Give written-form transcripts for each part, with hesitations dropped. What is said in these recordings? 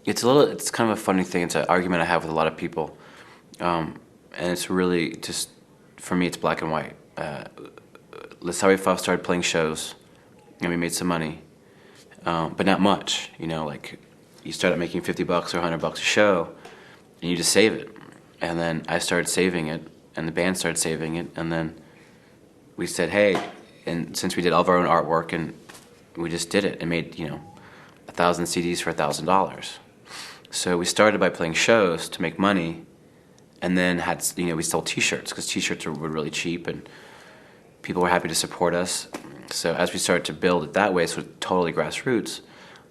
it's kind of a funny thing. It's an argument I have with a lot of people, and it's really just, for me, it's black and white. Les Savy started playing shows, and we made some money, but not much. Like you start out making $50 or $100 a show, and you just save it. And then I started saving it, and the band started saving it, and then we said, hey, and since we did all of our own artwork, and we just did it and made 1,000 CDs for $1,000. So we started by playing shows to make money, and then we sold T-shirts because T-shirts were really cheap, and people were happy to support us. So as we started to build it that way, so totally grassroots,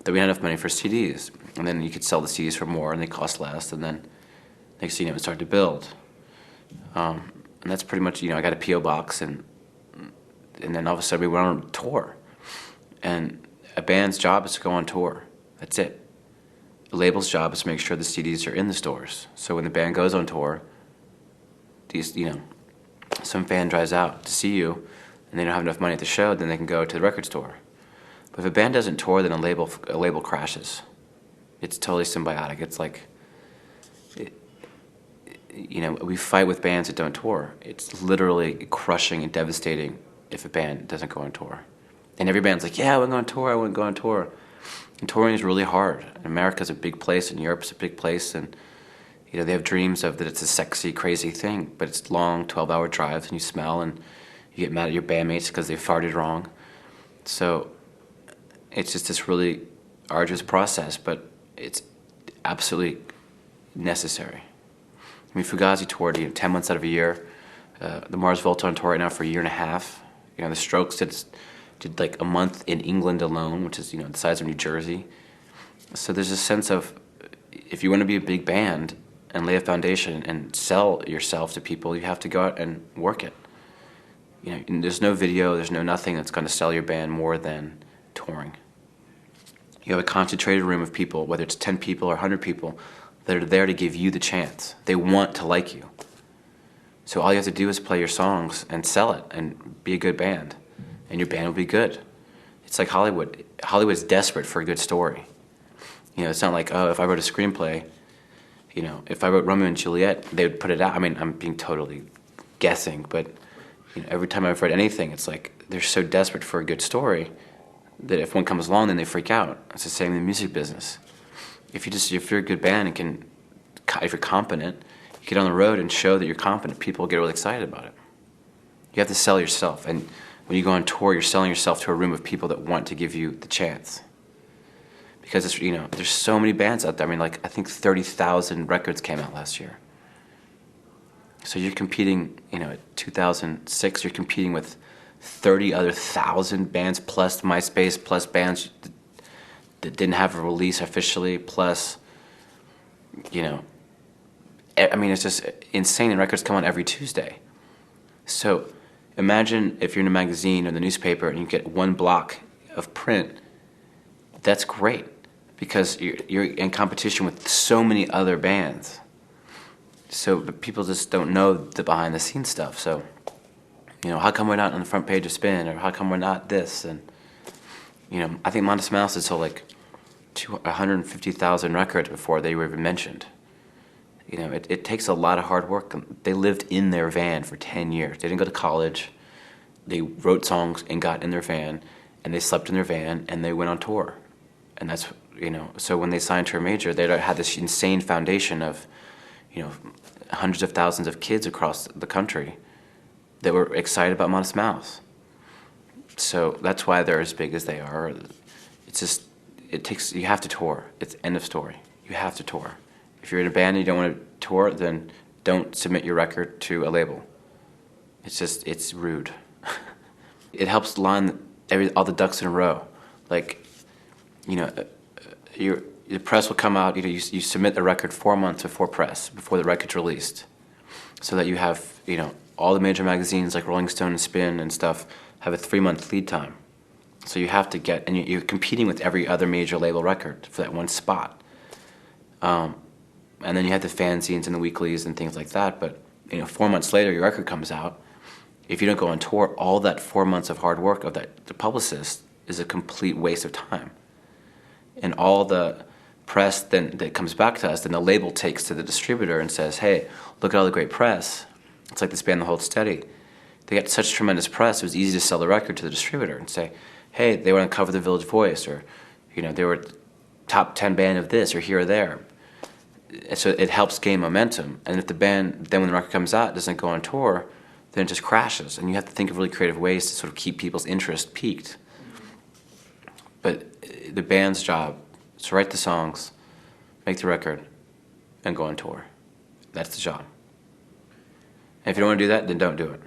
that we had enough money for CDs, and then you could sell the CDs for more, and they cost less, and then next thing you know, it started to build. And that's pretty much, I got a P.O. box, and then all of a sudden we went on tour. And a band's job is to go on tour. That's it. A label's job is to make sure the CDs are in the stores. So when the band goes on tour, some fan drives out to see you, and they don't have enough money at the show, then they can go to the record store. But if a band doesn't tour, then a label crashes. It's totally symbiotic. It's like, we fight with bands that don't tour. It's literally crushing and devastating if a band doesn't go on tour. And every band's like, yeah, I want to go on tour, I want to go on tour. And touring is really hard. America's a big place, and Europe's a big place, and they have dreams of that it's a sexy, crazy thing, but it's long, 12-hour drives, and you smell, and you get mad at your bandmates because they farted wrong. So it's just this really arduous process, but it's absolutely necessary. I mean, Fugazi toured 10 months out of a year. The Mars Volta on tour right now for a year and a half. The Strokes did like a month in England alone, which is the size of New Jersey. So there's a sense of, if you want to be a big band and lay a foundation and sell yourself to people, you have to go out and work it. And there's no video, there's no nothing that's going to sell your band more than touring. You have a concentrated room of people, whether it's 10 people or 100 people, that are there to give you the chance. They want to like you. So all you have to do is play your songs and sell it and be a good band. And your band will be good. It's like Hollywood. Hollywood's desperate for a good story. It's not like, if I wrote a screenplay, if I wrote Romeo and Juliet, they would put it out. I mean, I'm being totally guessing, but every time I've read anything, it's like they're so desperate for a good story that if one comes along, then they freak out. It's the same in the music business. If you're a good band and if you're competent, you get on the road and show that you're competent, people get really excited about it. You have to sell yourself, and when you go on tour, you're selling yourself to a room of people that want to give you the chance. Because there's so many bands out there. I mean, I think 30,000 records came out last year. So you're competing, at 2006, you're competing with 30 other thousand bands, plus MySpace, plus bands that didn't have a release officially, plus, it's just insane, and records come out every Tuesday. So imagine if you're in a magazine or the newspaper and you get one block of print. That's great, because you're in competition with so many other bands. So people just don't know the behind-the-scenes stuff. So, how come we're not on the front page of Spin, or how come we're not this? And, I think Modest Mouse had sold 150,000 records before they were even mentioned. It takes a lot of hard work. They lived in their van for 10 years. They didn't go to college. They wrote songs and got in their van, and they slept in their van, and they went on tour. And that's, so when they signed to a major, they had this insane foundation of, hundreds of thousands of kids across the country that were excited about Modest Mouse. So that's why they're as big as they are. It's just, you have to tour. It's end of story. You have to tour. If you're in a band and you don't want to tour, then don't submit your record to a label. It's rude. It helps line all the ducks in a row. The press will come out, you submit the record 4 months before press, before the record's released, so that you have, all the major magazines like Rolling Stone and Spin and stuff have a 3-month lead time. So you have to and you're competing with every other major label record for that one spot. And then you have the fanzines and the weeklies and things like that, but 4 months later your record comes out. If you don't go on tour, all that 4 months of hard work of the publicist is a complete waste of time. And all the press then that comes back to us, then the label takes to the distributor and says, hey, look at all the great press. It's like this band, The Hold Steady. They got such tremendous press, it was easy to sell the record to the distributor and say, hey, they were on the cover of the Village Voice, or they were top 10 band of this, or here or there. So it helps gain momentum. And if the band, then when the record comes out, doesn't go on tour, then it just crashes. And you have to think of really creative ways to sort of keep people's interest peaked. But the band's job is to write the songs, make the record, and go on tour. That's the job. And if you don't want to do that, then don't do it.